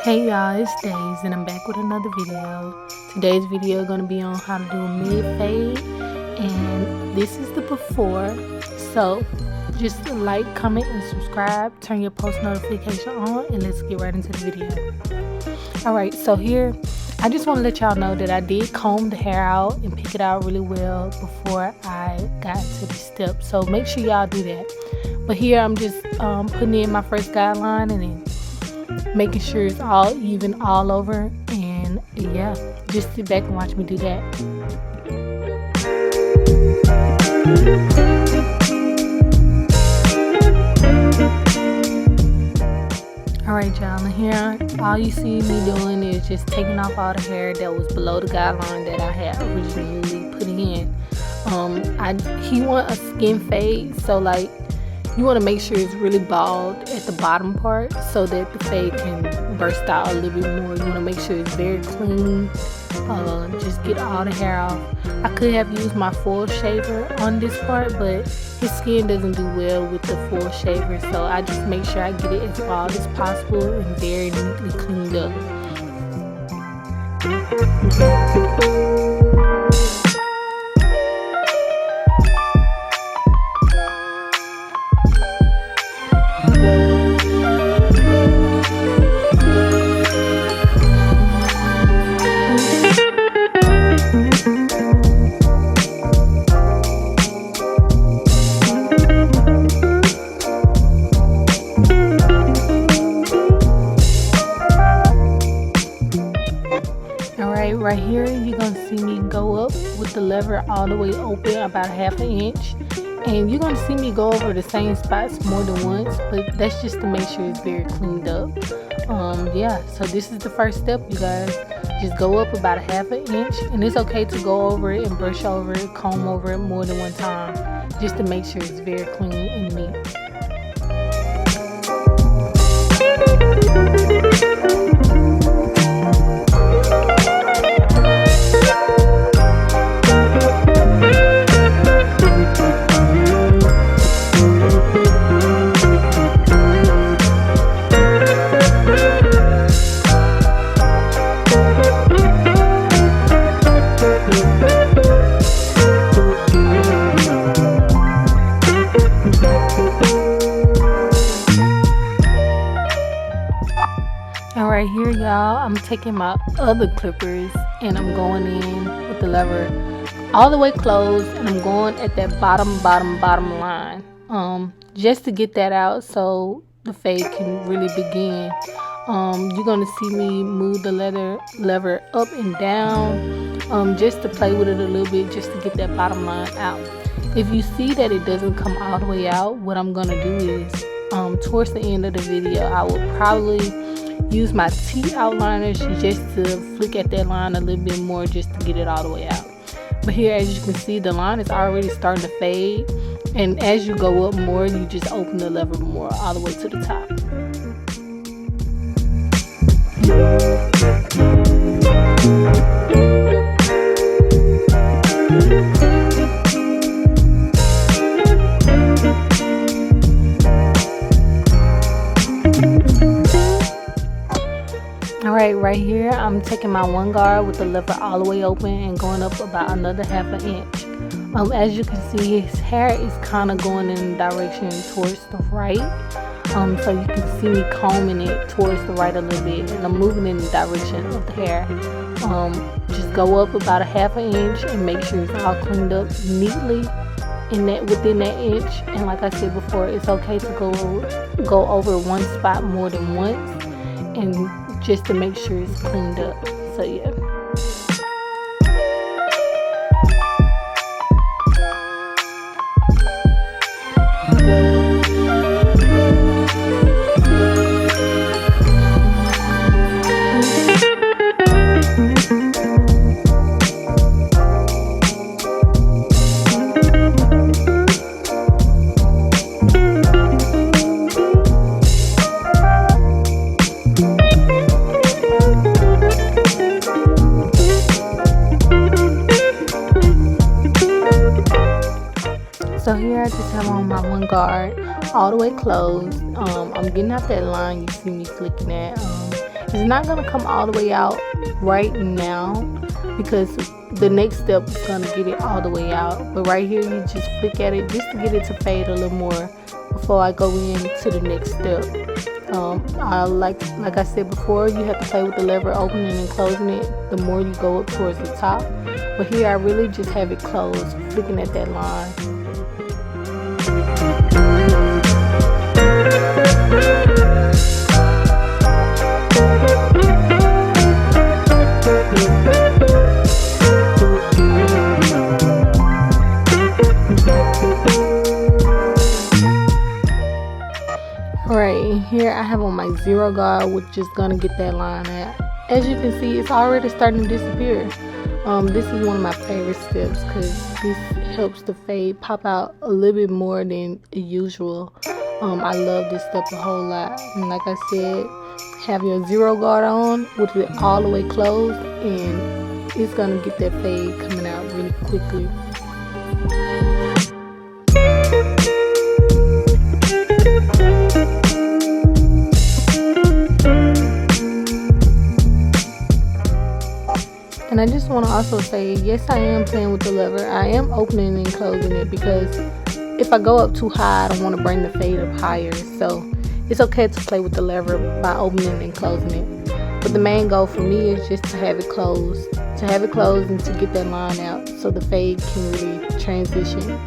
Hey y'all, it's Days and I'm back with another video. Today's video is going to be on how to do a mid fade, and this is the before. So just like, comment, and subscribe, turn your post notification on, and let's get right into the video. Alright, so here I just want to let y'all know that I did comb the hair out and pick it out really well before I got to this step, so make sure y'all do that. But here I'm just putting in my first guideline and then making sure it's all even all over, and yeah, just sit back and watch me do that. Alright y'all, and here all you see me doing is just taking off all the hair that was below the guideline that I had originally put in. He want a skin fade, so like you want to make sure it's really bald at the bottom part so that the fade can burst out a little bit more. You want to make sure it's very clean. Just get all the hair off. I could have used my full shaver on this part, but his skin doesn't do well with the full shaver, so I just make sure I get it as bald as possible and very neatly cleaned up. Right here you're gonna see me go up with the lever all the way open about ½ an inch, and you're gonna see me go over the same spots more than once, but that's just to make sure it's very cleaned up. Yeah, so this is the first step, you guys. Just go up about ½ an inch, and it's okay to go over it and brush over it, comb over it more than one time, just to make sure it's very clean and neat. Alright, here y'all, I'm taking my other clippers and I'm going in with the lever all the way closed, and I'm going at that bottom line, just to get that out so the fade can really begin. You're gonna see me move the lever up and down, just to play with it a little bit, just to get that bottom line out. If you see that it doesn't come all the way out, what I'm gonna do is towards the end of the video I will probably use my T outliners just to flick at that line a little bit more, just to get it all the way out. But here, as you can see, the line is already starting to fade, and as you go up more, you just open the lever more all the way to the top. Alright, right here I'm taking my one guard with the lever all the way open and going up about another ½ an inch. As you can see, his hair is kind of going in the direction towards the right, so you can see me combing it towards the right a little bit, and I'm moving in the direction of the hair. Just go up about ½ an inch and make sure it's all cleaned up neatly within that inch. And like I said before, it's okay to go over one spot more than once, and just to make sure it's cleaned up. So yeah. So here I just have on my one guard all the way closed. I'm getting out that line you see me flicking at. It's not going to come all the way out right now because the next step is going to get it all the way out. But right here, you just flick at it just to get it to fade a little more before I go into the next step. Like I said before, you have to play with the lever opening and closing it the more you go up towards the top. But here I really just have it closed, flicking at that line. Right here I have on my 0 guard, which is gonna get that line at. As you can see, it's already starting to disappear. This is one of my favorite steps because this helps the fade pop out a little bit more than usual. I love this step a whole lot. And like I said, have your 0 guard on with it all the way closed, and it's gonna get that fade coming out really quickly. And I just want to also say, yes, I am playing with the lever. I am opening and closing it because if I go up too high, I don't want to bring the fade up higher. So it's okay to play with the lever by opening and closing it. But the main goal for me is just to have it closed. To have it closed and to get that line out so the fade can really transition.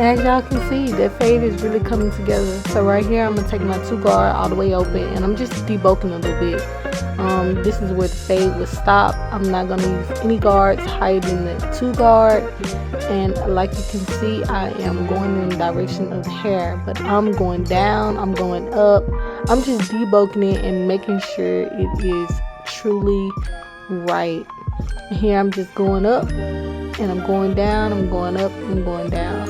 As y'all can see, that fade is really coming together. So right here, I'm going to take my 2 guard all the way open, and I'm just debulking a little bit. This is where the fade will stop. I'm not going to use any guards higher than the 2 guard. And like you can see, I am going in the direction of the hair, but I'm going down, I'm going up. I'm just debulking it and making sure it is truly right. And here I'm just going up, and I'm going down, I'm going up, I'm going down.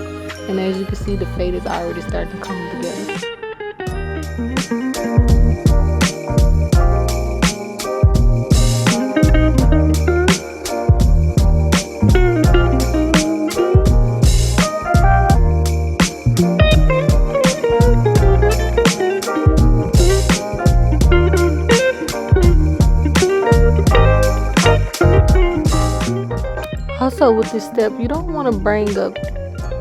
And as you can see, the fade is already starting to come together. Also with this step, you don't want to bring up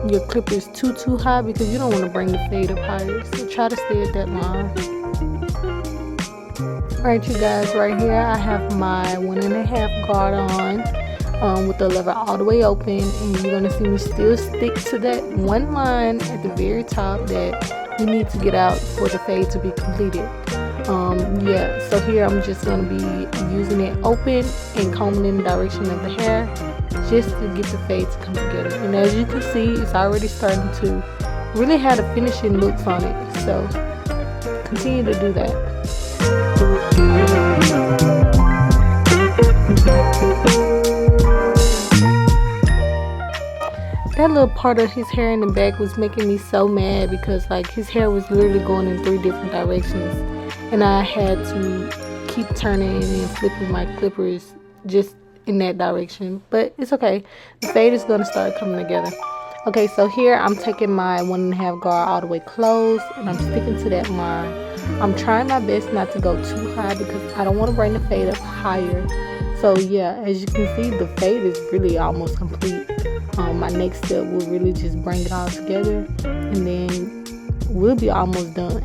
your clippers too high because you don't want to bring the fade up higher. So try to stay at that line. Alright you guys, right here I have my 1.5 guard on with the lever all the way open, and you're going to see me still stick to that one line at the very top that you need to get out for the fade to be completed. Yeah, so here I'm just going to be using it open and combing in the direction of the hair just to get the fade to come together. And as you can see, it's already starting to really have the finishing looks on it. So continue to do that. That little part of his hair in the back was making me so mad because like his hair was literally going in 3 different directions, and I had to keep turning and flipping my clippers just in that direction. But it's okay, the fade is going to start coming together. Okay, so here I'm taking my 1.5 guard all the way closed, and I'm sticking to that line. I'm trying my best not to go too high because I don't want to bring the fade up higher. So yeah, as you can see, the fade is really almost complete. My next step will really just bring it all together, and then we'll be almost done.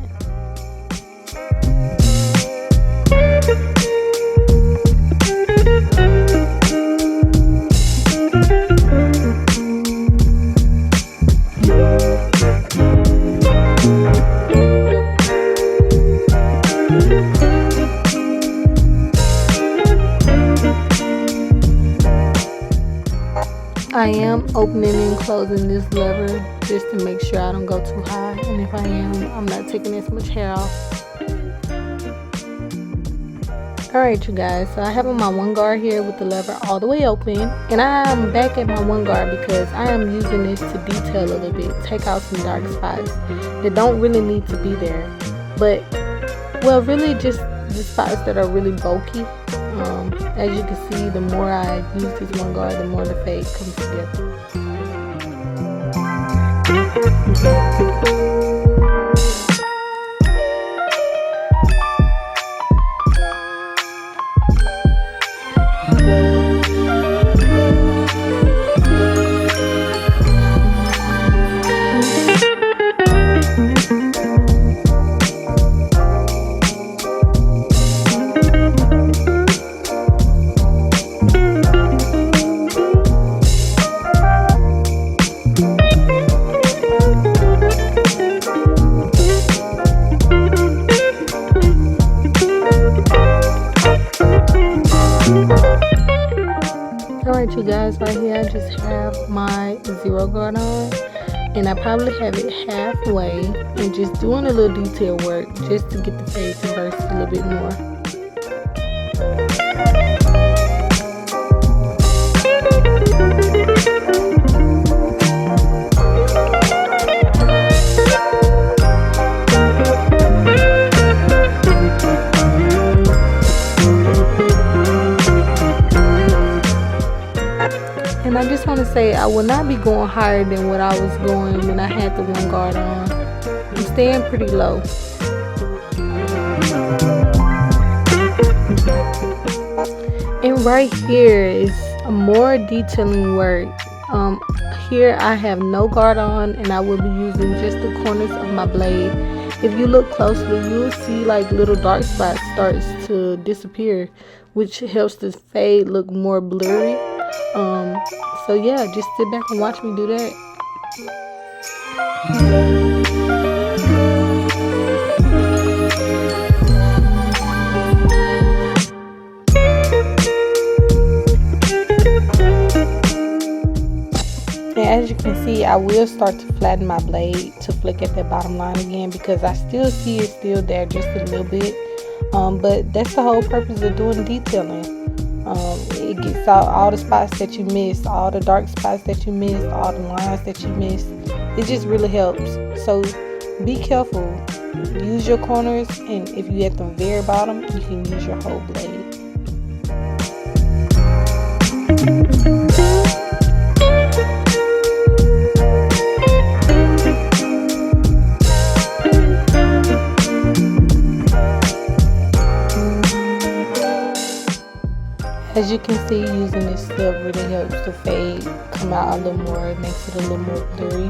I am opening and closing this lever just to make sure I don't go too high, and if I am, I'm not taking as much hair off. Alright you guys, so I have on my 1 guard here with the lever all the way open, and I am back at my 1 guard because I am using this to detail a little bit, take out some dark spots that don't really need to be there. But well, really just the spots that are really bulky. As you can see, the more I use this one guard, the more the fade comes together. Alright you guys, right here I just have my zero guard on, and I probably have it halfway and just doing a little detail work just to get the fade to burst a little bit more. And I just want to say I will not be going higher than what I was going when I had the one guard on. I'm staying pretty low. And right here is more detailing work. Here I have no guard on, and I will be using just the corners of my blade. If you look closely, you'll see like little dark spots starts to disappear, which helps the fade look more blurry. So yeah, just sit back and watch me do that. And as you can see, I will start to flatten my blade to flick at that bottom line again, because I still see it still there just a little bit. But that's the whole purpose of doing detailing. It gets out all the spots that you missed, all the dark spots that you missed, all the lines that you missed. It just really helps. So be careful. Use your corners, and if you're at the very bottom, you can use your whole blade. As you can see, using this stuff really helps the fade come out a little more. It makes it a little more blurry.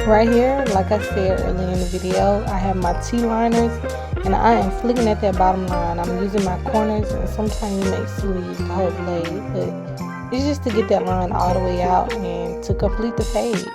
Right here, like I said earlier in the video, I have my T-liners, and I am flicking at that bottom line. I'm using my corners, and sometimes it makes me use the whole blade, but it's just to get that line all the way out and to complete the fade.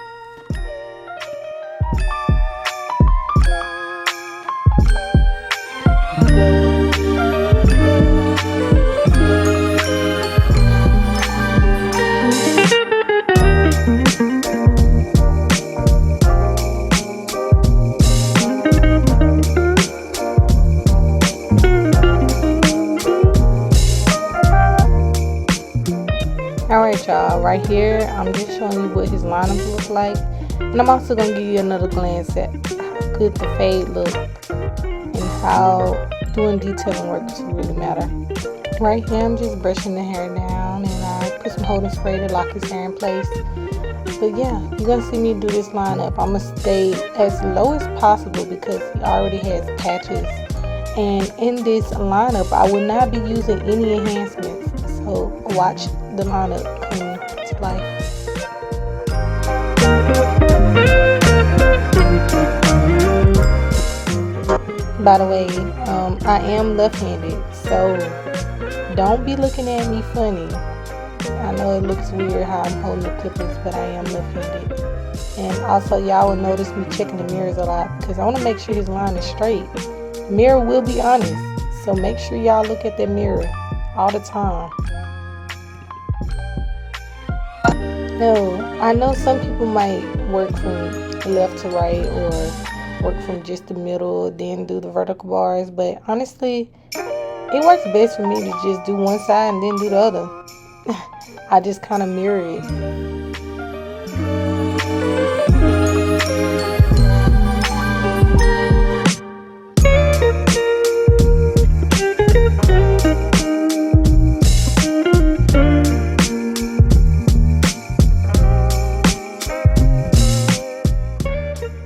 Alright y'all, right here I'm just showing you what his lineup looks like, and I'm also going to give you another glance at how good the fade looks and how doing detailing work really matter. Right here I'm just brushing the hair down, and I put some holding spray to lock his hair in place. But yeah, you're going to see me do this lineup. I'm going to stay as low as possible because he already has patches, and in this lineup I will not be using any enhancements. So watch the lineup come to life. By the way, I am left-handed, so don't be looking at me funny. I know it looks weird how I'm holding the clippers, but I am left-handed. And also, y'all will notice me checking the mirrors a lot because I want to make sure his line is straight. The mirror will be honest, so make sure y'all look at that mirror all the time. No, I know some people might work from left to right or work from just the middle, then do the vertical bars, but honestly, it works best for me to just do one side and then do the other. I just kind of mirror it.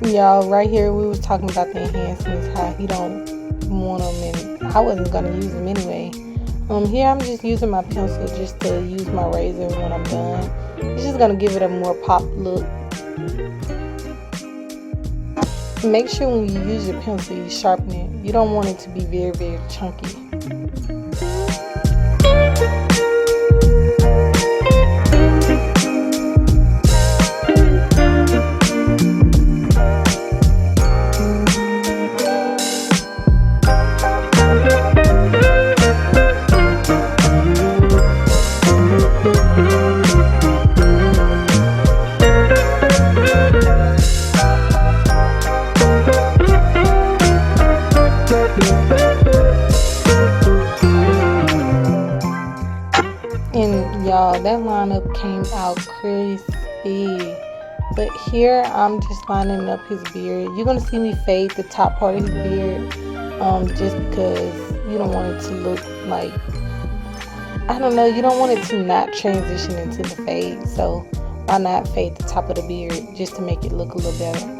Y'all, right here we was talking about the enhancements, how he don't want them, and I wasn't gonna use them anyway. Here I'm just using my pencil just to use my razor when I'm done. It's just gonna give it a more pop look. Make sure when you use your pencil you sharpen it. You don't want it to be very, very chunky. And y'all, that lineup came out crispy. But here I'm just lining up his beard. You're gonna see me fade the top part of his beard, just because you don't want it to look like, I don't know, you don't want it to not transition into the fade. So why not fade the top of the beard just to make it look a little better.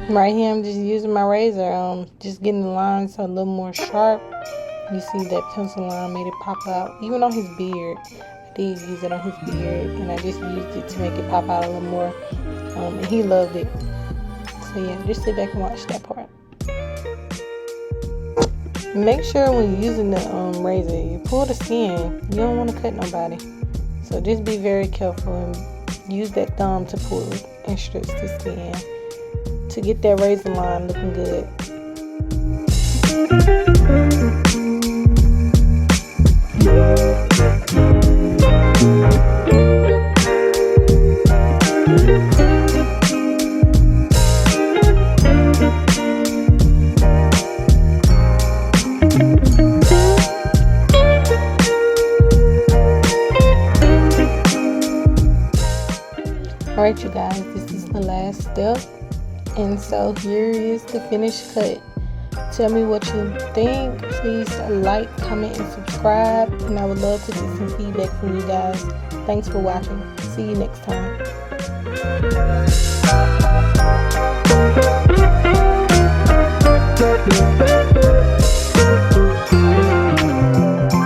Right here I'm just using my razor, just getting the lines a little more sharp. You see that pencil line made it pop out. Even on his beard, I did use it on his beard, and I just used it to make it pop out a little more, and he loved it. So yeah, just sit back and watch that part. Make sure when you're using the razor, you pull the skin. You don't want to cut nobody, so just be very careful and use that thumb to pull and stretch the skin to get that razor line looking good. Alright you guys, this is the last step. And so here is the finished cut. Tell me what you think. Please like, comment, and subscribe. And I would love to get some feedback from you guys. Thanks for watching. See you next time.